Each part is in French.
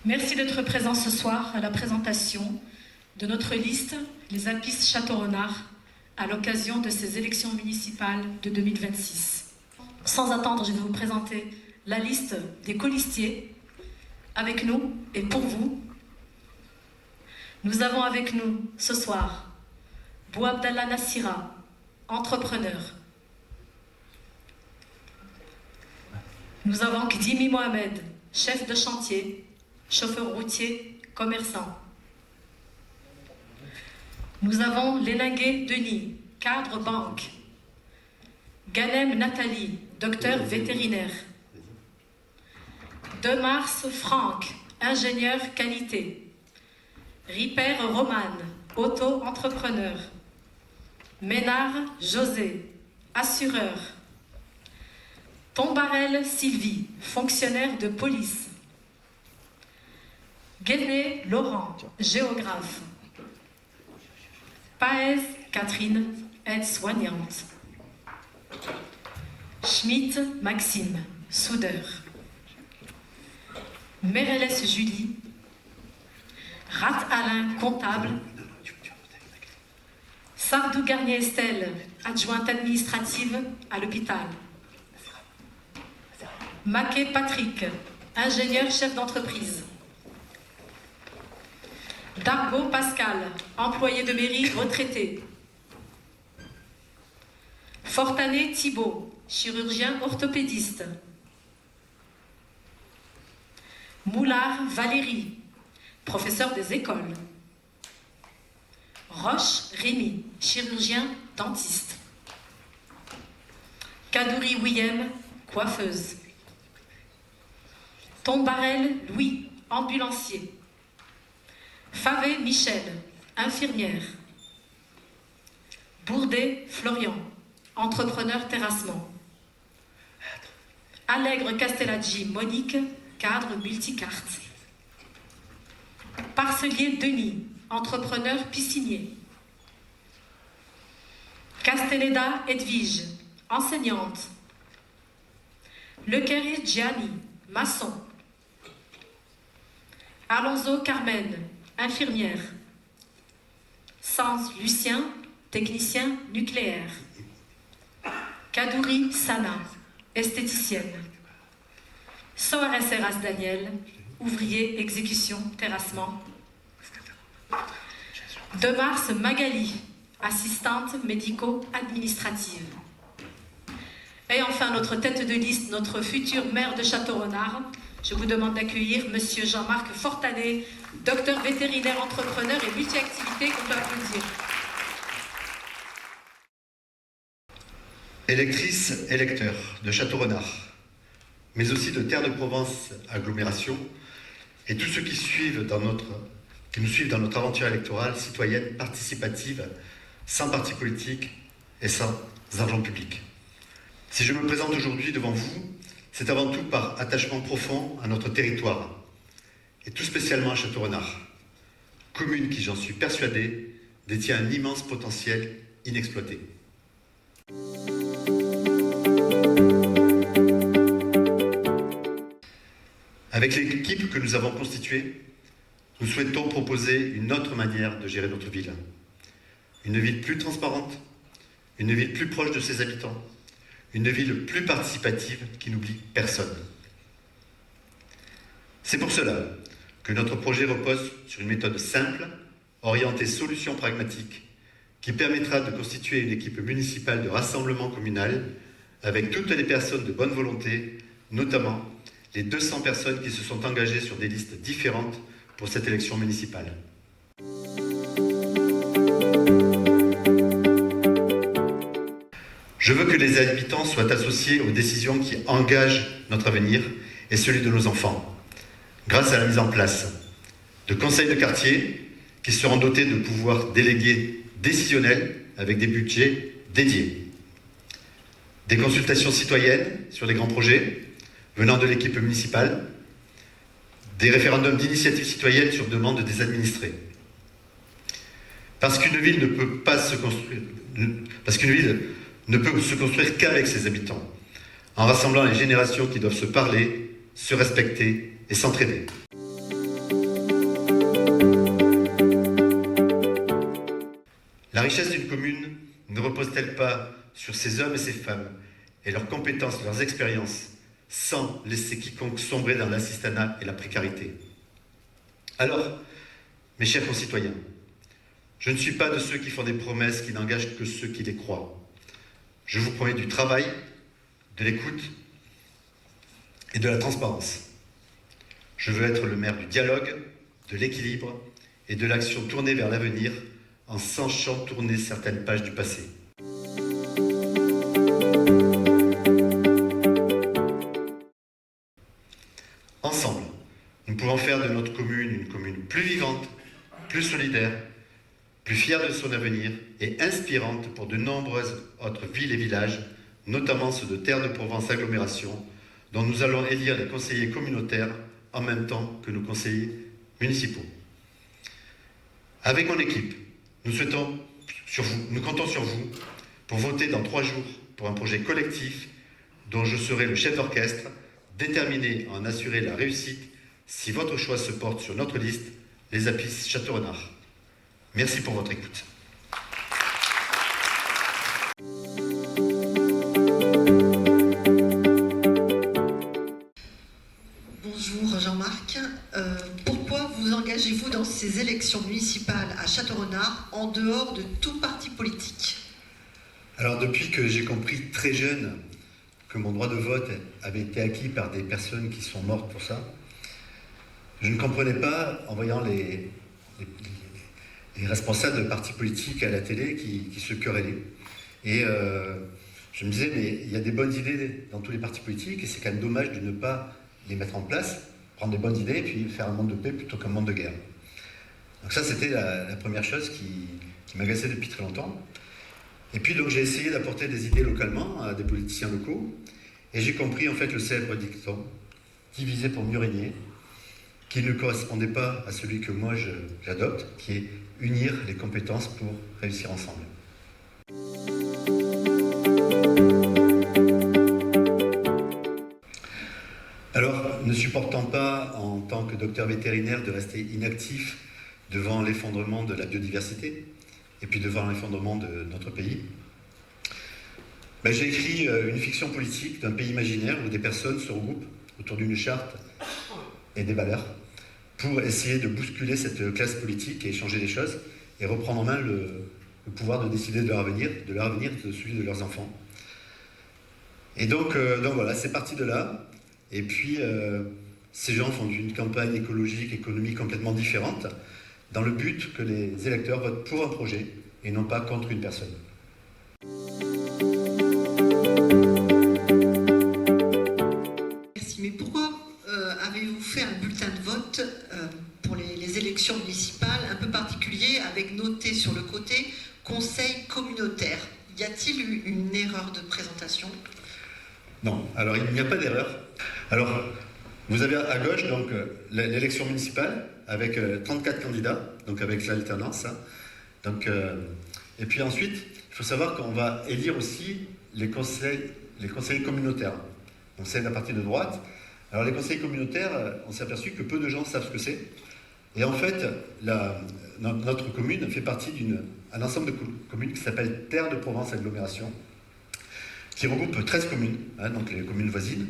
Merci d'être présent ce soir à la présentation de notre liste, les Alpistes Château-Renard, à l'occasion de ces élections municipales de 2026. Sans attendre, je vais vous présenter la liste des colistiers avec nous et pour vous. Nous avons avec nous ce soir Bouabdallah Nassira, entrepreneur. Nous avons Kdimi Mohamed, chef de chantier, chauffeur routier, commerçant. Nous avons Lenangué Denis, cadre banque. Ganem Nathalie, docteur vétérinaire. Demars Franck, ingénieur qualité. Ripper Romane, auto-entrepreneur. Ménard José, assureur. Tombarel Sylvie, fonctionnaire de police. Guéné Laurent, géographe. Paez Catherine, aide-soignante. Schmitt Maxime, soudeur. Mereles Julie. Rat Alain, comptable. Sardou Garnier Estelle, adjointe administrative à l'hôpital. Maquet Patrick, ingénieur chef d'entreprise. Dargo Pascal, employé de mairie retraité. Fortané Thibault, chirurgien orthopédiste. Moulard Valérie, professeur des écoles. Roche Rémy, chirurgien dentiste. Kadouri Wiyem, coiffeuse. Tombarel Louis, ambulancier. Favé Michel, infirmière. Bourdet Florian, entrepreneur terrassement. Allègre Castellaggi Monique, cadre multicarte. Parcelier Denis, entrepreneur piscinier. Castelleda Edwige, enseignante. Lequeris Gianni, maçon. Alonso Carmen, infirmière. Sans Lucien, technicien nucléaire. Kadouri Sana, esthéticienne. Soares Serras Daniel, ouvrier exécution terrassement. Demars Magali, assistante médico-administrative. Et enfin notre tête de liste, notre futur maire de Château-Renard. Je vous demande d'accueillir Monsieur Jean-Marc Fortané, docteur vétérinaire, entrepreneur et multi-activité, qu'on peut applaudir. Électrices, électeurs de Château-Renard, mais aussi de Terre de Provence agglomération, et tous ceux qui nous suivent dans notre aventure électorale citoyenne participative, sans parti politique et sans argent public. Si je me présente aujourd'hui devant vous, c'est avant tout par attachement profond à notre territoire, et tout spécialement à Château-Renard, commune qui, j'en suis persuadé, détient un immense potentiel inexploité. Avec l'équipe que nous avons constituée, nous souhaitons proposer une autre manière de gérer notre ville. Une ville plus transparente, une ville plus proche de ses habitants, une ville plus participative qui n'oublie personne. C'est pour cela que notre projet repose sur une méthode simple, orientée solutions pragmatiques, qui permettra de constituer une équipe municipale de rassemblement communal avec toutes les personnes de bonne volonté, notamment les 200 personnes qui se sont engagées sur des listes différentes pour cette élection municipale. Je veux que les habitants soient associés aux décisions qui engagent notre avenir et celui de nos enfants, grâce à la mise en place de conseils de quartier qui seront dotés de pouvoirs délégués décisionnels avec des budgets dédiés, des consultations citoyennes sur les grands projets venant de l'équipe municipale, des référendums d'initiative citoyenne sur demande des administrés. Parce qu'une ville ne peut pas se construire, ne peut se construire qu'avec ses habitants, en rassemblant les générations qui doivent se parler, se respecter et s'entraider. richesse d'une commune ne repose-t-elle pas sur ces hommes et ces femmes et leurs compétences, leurs expériences, sans laisser quiconque sombrer dans l'assistanat et la précarité? Alors, mes chers concitoyens, je ne suis pas de ceux qui font des promesses qui n'engagent que ceux qui les croient. Je vous promets du travail, de l'écoute et de la transparence. Je veux être le maire du dialogue, de l'équilibre et de l'action tournée vers l'avenir en sachant tourner certaines pages du passé. Ensemble, nous pouvons faire de notre commune une commune plus vivante, plus solidaire, plus fière de son avenir et inspirante pour de nombreuses autres villes et villages, notamment ceux de Terre de Provence Agglomération, dont nous allons élire les conseillers communautaires en même temps que nos conseillers municipaux. Avec mon équipe, nous comptons sur vous pour voter dans 3 jours pour un projet collectif dont je serai le chef d'orchestre, déterminé à en assurer la réussite si votre choix se porte sur notre liste, les Apis Château-Renard. Merci pour votre écoute. Bonjour Jean-Marc. Pourquoi vous engagez-vous dans ces élections municipales à Château-Renard en dehors de tout parti politique? Alors depuis que j'ai compris très jeune que mon droit de vote avait été acquis par des personnes qui sont mortes pour ça, je ne comprenais pas, en voyant les responsables de partis politiques à la télé qui se querellaient. Et je me disais, mais il y a des bonnes idées dans tous les partis politiques et c'est quand même dommage de ne pas les mettre en place, prendre des bonnes idées et puis faire un monde de paix plutôt qu'un monde de guerre. Donc ça, c'était la première chose qui m'agaçait depuis très longtemps. Et puis donc j'ai essayé d'apporter des idées localement à des politiciens locaux et j'ai compris en fait le célèbre dicton diviser pour mieux régner, qui ne correspondait pas à celui que moi j'adopte, qui est unir les compétences pour réussir ensemble. Alors, ne supportant pas, en tant que docteur vétérinaire, de rester inactif devant l'effondrement de la biodiversité, et puis devant l'effondrement de notre pays, j'ai écrit une fiction politique d'un pays imaginaire où des personnes se regroupent autour d'une charte et des valeurs pour essayer de bousculer cette classe politique et changer les choses et reprendre en main le pouvoir de décider de leur avenir, de celui de leurs enfants. Et donc voilà, c'est parti de là. Et puis, ces gens font une campagne écologique, économique complètement différente, dans le but que les électeurs votent pour un projet et non pas contre une personne. Merci, mais pourquoi avez-vous fait un bulletin de vote pour les élections municipales un peu particulier avec noté sur le côté « Conseil communautaire » ? Y a-t-il eu une erreur de présentation ? Non, alors il n'y a pas d'erreur. Alors, vous avez à gauche donc l'élection municipale avec 34 candidats, donc avec l'alternance. Et puis ensuite, il faut savoir qu'on va élire aussi les conseillers communautaires. Donc c'est la partie de droite. Alors les conseillers communautaires, on s'est aperçu que peu de gens savent ce que c'est. Et en fait, notre commune fait partie d'un ensemble de communes qui s'appelle Terre de Provence Agglomération, qui regroupe 13 communes, donc les communes voisines.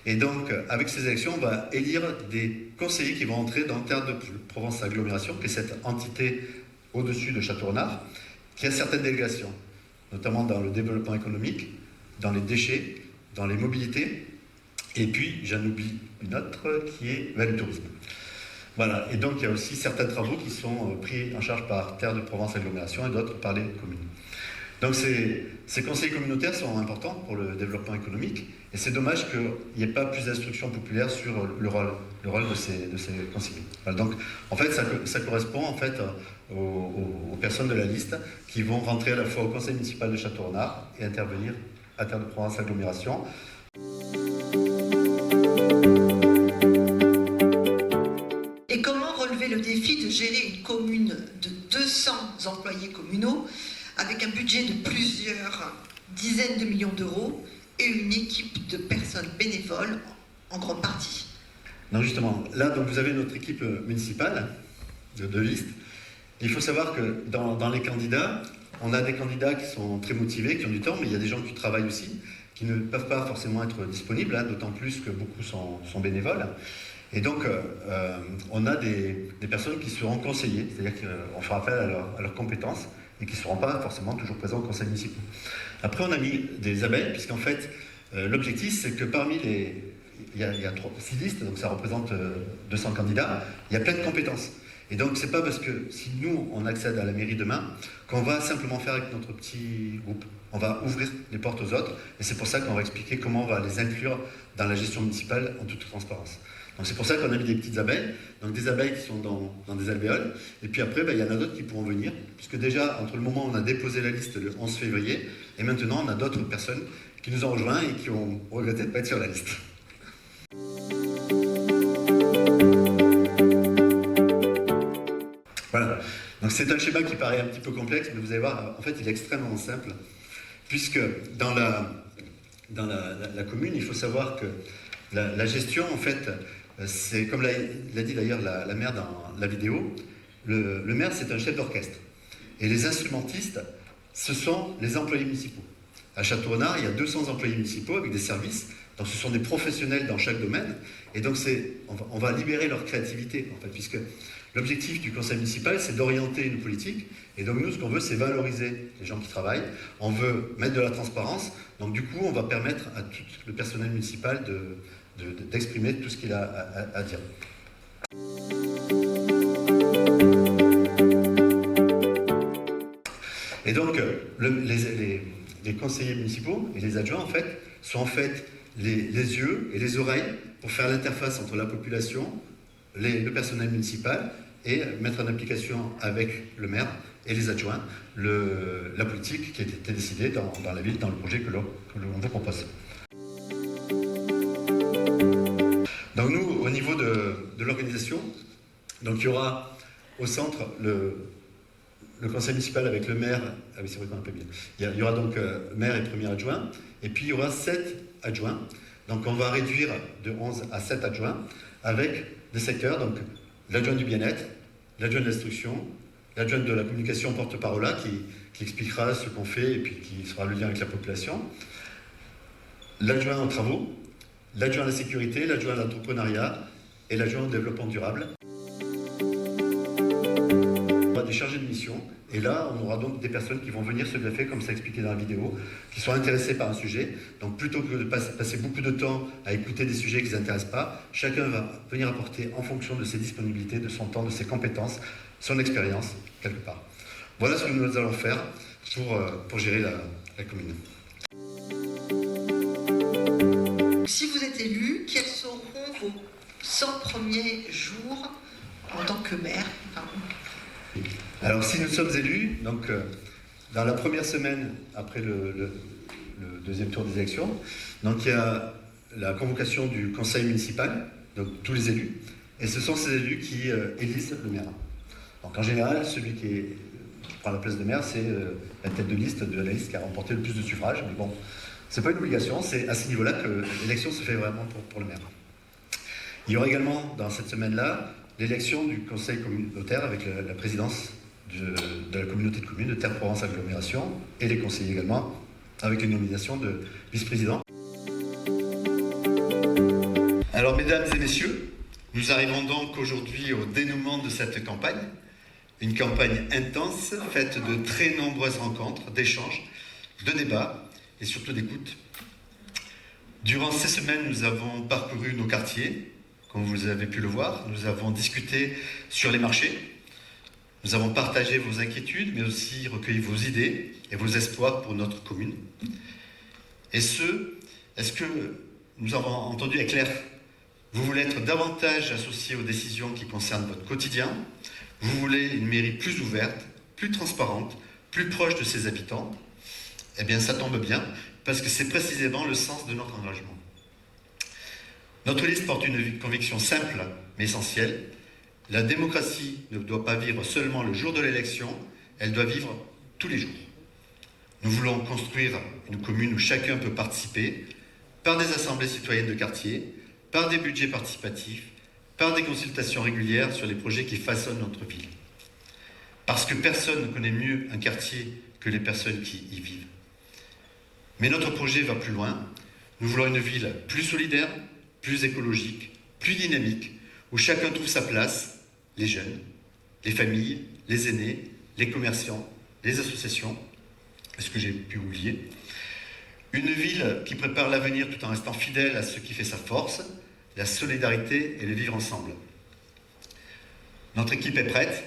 Et donc, avec ces élections, on va élire des conseillers qui vont entrer dans Terre de Provence Agglomération, qui est cette entité au-dessus de Château-Renard, qui a certaines délégations, notamment dans le développement économique, dans les déchets, dans les mobilités, et puis, j'en oublie une autre, qui est le tourisme. Voilà, et donc il y a aussi certains travaux qui sont pris en charge par Terre de Provence Agglomération et d'autres par les communes. Donc ces conseils communautaires sont importants pour le développement économique et c'est dommage qu'il n'y ait pas plus d'instruction populaire sur le rôle de ces conseillers. Voilà, donc en fait ça correspond en fait aux personnes de la liste qui vont rentrer à la fois au conseil municipal de Château-Renard et intervenir à Terre de Provence Agglomération. Et comment relever le défi de gérer une commune de 200 employés communaux avec un budget de plusieurs dizaines de millions d'euros et une équipe de personnes bénévoles en grande partie? Non, justement, là donc, vous avez notre équipe municipale de liste. Il faut savoir que dans les candidats, on a des candidats qui sont très motivés, qui ont du temps, mais il y a des gens qui travaillent aussi, qui ne peuvent pas forcément être disponibles, hein, d'autant plus que beaucoup sont bénévoles. Et donc, on a des personnes qui seront conseillées, c'est-à-dire qu'on fera appel à leurs compétences et qui ne seront pas forcément toujours présents au conseil municipal. Après, on a mis des abeilles, puisqu'en fait, l'objectif, c'est que parmi les... Il y a 6 listes, donc ça représente 200 candidats, il y a plein de compétences. Et donc, c'est pas parce que si nous, on accède à la mairie demain, qu'on va simplement faire avec notre petit groupe. On va ouvrir les portes aux autres, et c'est pour ça qu'on va expliquer comment on va les inclure dans la gestion municipale en toute transparence. Donc c'est pour ça qu'on a mis des petites abeilles, donc des abeilles qui sont dans des alvéoles, et puis après, il y en a d'autres qui pourront venir, puisque déjà, entre le moment où on a déposé la liste le 11 février, et maintenant, on a d'autres personnes qui nous ont rejoints et qui ont regretté de ne pas être sur la liste. Voilà, donc c'est un schéma qui paraît un petit peu complexe, mais vous allez voir, en fait, il est extrêmement simple, puisque dans la commune, il faut savoir que la gestion, en fait, c'est comme l'a dit d'ailleurs la maire dans la vidéo, le maire, c'est un chef d'orchestre. Et les instrumentistes, ce sont les employés municipaux. À Château-Renard, il y a 200 employés municipaux avec des services, donc ce sont des professionnels dans chaque domaine, et donc on va libérer leur créativité, en fait, puisque l'objectif du conseil municipal, c'est d'orienter une politique, et donc nous, ce qu'on veut, c'est valoriser les gens qui travaillent, on veut mettre de la transparence, donc du coup, on va permettre à tout le personnel municipal d'exprimer tout ce qu'il a à dire. Et donc, les conseillers municipaux et les adjoints, en fait, sont en fait les yeux et les oreilles pour faire l'interface entre la population, le personnel municipal, et mettre en application avec le maire et les adjoints la politique qui a été décidée dans la ville, dans le projet que l'on vous propose. Donc nous, au niveau de l'organisation, donc il y aura au centre le conseil municipal avec le maire, ah oui c'est vrai qu'on appelle bien, il y aura donc maire et premier adjoint, et puis il y aura 7 adjoints, donc on va réduire de 11 à 7 adjoints, avec des secteurs, donc l'adjoint du bien-être, l'adjoint de l'instruction, l'adjoint de la communication porte-parole qui expliquera ce qu'on fait et puis qui sera le lien avec la population, l'adjoint aux travaux, l'adjoint à la sécurité, l'adjoint à l'entrepreneuriat et l'adjoint au développement durable. On aura des chargés de mission et là on aura donc des personnes qui vont venir se greffer, comme ça expliqué dans la vidéo, qui sont intéressées par un sujet. Donc plutôt que de passer beaucoup de temps à écouter des sujets qui ne les intéressent pas, chacun va venir apporter en fonction de ses disponibilités, de son temps, de ses compétences, son expérience quelque part. Voilà ce que nous allons faire pour gérer la commune. Si vous êtes élu, quels seront vos 100 premiers jours en tant que maire? Alors si nous sommes élus, donc dans la première semaine après le deuxième tour des élections, donc il y a la convocation du conseil municipal, donc tous les élus, et ce sont ces élus qui élisent le maire. Donc en général, celui qui prend la place de maire, c'est la tête de liste de la liste qui a remporté le plus de suffrages, mais bon, c'est pas une obligation, c'est à ce niveau-là que l'élection se fait vraiment pour le maire. Il y aura également, dans cette semaine-là, l'élection du conseil communautaire avec la présidence de la communauté de communes de Terre-Provence Agglomération et les conseillers également, avec une nomination de vice-président. Alors, mesdames et messieurs, nous arrivons donc aujourd'hui au dénouement de cette campagne. Une campagne intense, faite de très nombreuses rencontres, d'échanges, de débats et surtout d'écoute. Durant ces semaines, nous avons parcouru nos quartiers, comme vous avez pu le voir. Nous avons discuté sur les marchés. Nous avons partagé vos inquiétudes, mais aussi recueilli vos idées et vos espoirs pour notre commune. Est-ce que nous avons entendu est clair? Vous voulez être davantage associé aux décisions qui concernent votre quotidien. Vous voulez une mairie plus ouverte, plus transparente, plus proche de ses habitants. Eh bien, ça tombe bien, parce que c'est précisément le sens de notre engagement. Notre liste porte une conviction simple, mais essentielle. La démocratie ne doit pas vivre seulement le jour de l'élection, elle doit vivre tous les jours. Nous voulons construire une commune où chacun peut participer, par des assemblées citoyennes de quartier, par des budgets participatifs, par des consultations régulières sur les projets qui façonnent notre ville. Parce que personne ne connaît mieux un quartier que les personnes qui y vivent. Mais notre projet va plus loin. Nous voulons une ville plus solidaire, plus écologique, plus dynamique, où chacun trouve sa place, les jeunes, les familles, les aînés, les commerçants, les associations, est-ce que j'ai pu oublier? Une ville qui prépare l'avenir tout en restant fidèle à ce qui fait sa force, la solidarité et le vivre ensemble. Notre équipe est prête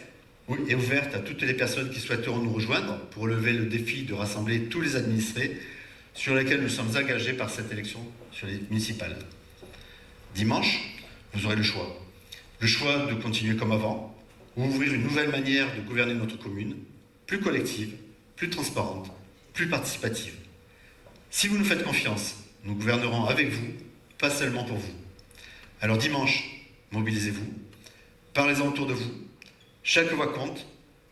et ouverte à toutes les personnes qui souhaiteront nous rejoindre pour relever le défi de rassembler tous les administrés sur lesquels nous sommes engagés par cette élection sur les municipales. Dimanche, vous aurez le choix. Le choix de continuer comme avant, ou ouvrir une nouvelle manière de gouverner notre commune, plus collective, plus transparente, plus participative. Si vous nous faites confiance, nous gouvernerons avec vous, pas seulement pour vous. Alors dimanche, mobilisez-vous, parlez-en autour de vous. Chaque voix compte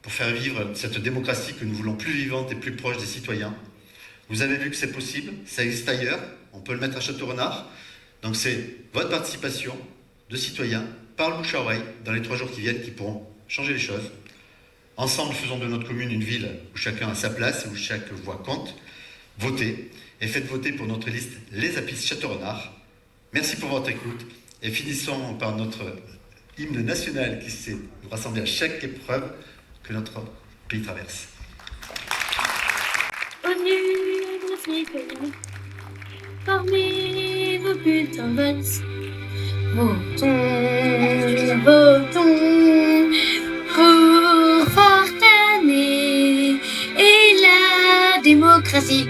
pour faire vivre cette démocratie que nous voulons plus vivante et plus proche des citoyens. Vous avez vu que c'est possible, ça existe ailleurs, on peut le mettre à Châteaurenard. Donc c'est votre participation de citoyens, par le bouche à oreille, dans les 3 jours qui viennent, qui pourront changer les choses. Ensemble, faisons de notre commune une ville où chacun a sa place et où chaque voix compte. Votez et faites voter pour notre liste Les Apis Châteaurenard. Merci pour votre écoute et finissons par notre hymne national qui sait nous rassembler à chaque épreuve que notre pays traverse. Parmi vos putains valses, votons, votons pour Fortanet et la démocratie.